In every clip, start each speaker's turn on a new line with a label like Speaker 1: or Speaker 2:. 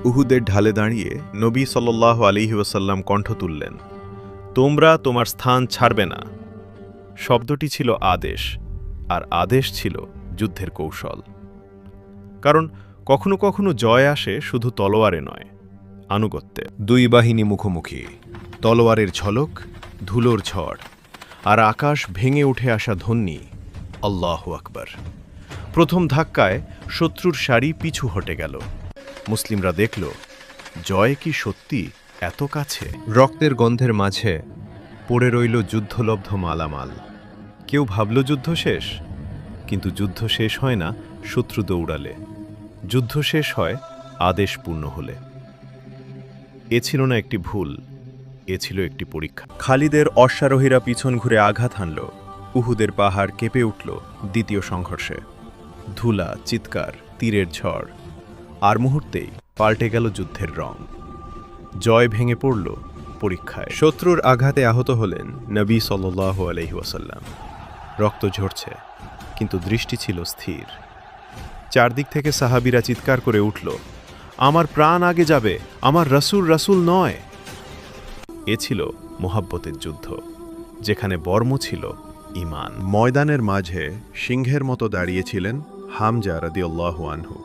Speaker 1: উহুদের ঢালে দাঁড়িয়ে নবী সাল্লাল্লাহু আলাইহি ওয়াসাল্লাম কণ্ঠ তুললেন, তোমরা তোমার স্থান ছাড়বে না। শব্দটি ছিল আদেশ, আর আদেশ ছিল যুদ্ধের কৌশল। কারণ কখনো কখনো জয় আসে শুধু তলোয়ারে নয়, আনুগত্যে। দুই বাহিনী মুখোমুখি, তলোয়ারের ঝলক, ধুলোর ঝড়, আর আকাশ ভেঙে উঠে আসা ধ্বনি, আল্লাহু আকবার। প্রথম ধাক্কায় শত্রুর সারি পিছু হটে গেল। মুসলিমরা দেখল, জয় কি সত্যি এত কাছে? রক্তের গন্ধের মাঝে পড়ে রইল যুদ্ধলব্ধ মালামাল। কেউ ভাবল যুদ্ধ শেষ, কিন্তু যুদ্ধ শেষ হয় না শত্রু দৌড়ালে, যুদ্ধ শেষ হয় আদেশ পূর্ণ হলে। এ ছিল না একটি ভুল, এ ছিল একটি পরীক্ষা। খালিদের অশ্বারোহীরা পিছন ঘুরে আঘাত হানল। উহুদের পাহাড় কেঁপে উঠল দ্বিতীয় সংঘর্ষে। ধুলা, চিৎকার, তীরের ঝড়, আর মুহূর্তেই পাল্টে গেল যুদ্ধের রং। জয় ভেঙে পড়ল পরীক্ষায়। শত্রুর আঘাতে আহত হলেন নবী সাল্লাল্লাহু আলাইহি ওয়াসাল্লাম। রক্ত ঝরছে, কিন্তু দৃষ্টি ছিল স্থির। চারদিক থেকে সাহাবীরা চিৎকার করে উঠল, আমার প্রাণ আগে যাবে, আমার রাসূল রাসূল নয়। এ ছিল মোহাব্বতের যুদ্ধ, যেখানে বর্ম ছিল ঈমান। ময়দানের মাঝে সিংহের মতো দাঁড়িয়েছিলেন হামজা রাদিয়াল্লাহু আনহু।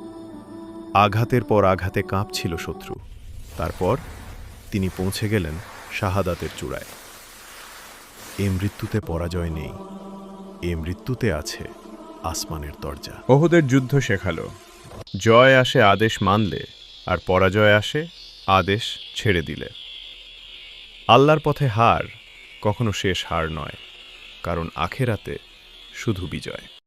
Speaker 1: আঘাতের পর আঘাতে কাঁপছিল শত্রু। তারপর তিনি পৌঁছে গেলেন শাহাদাতের চূড়ায়। এ মৃত্যুতে পরাজয় নেই, এ মৃত্যুতে আছে আসমানের দরজা। উহুদের যুদ্ধ শেখালো, জয় আসে আদেশ মানলে, আর পরাজয় আসে আদেশ ছেড়ে দিলে। আল্লাহর পথে হার কখনো শেষ হার নয়, কারণ আখেরাতে শুধু বিজয়।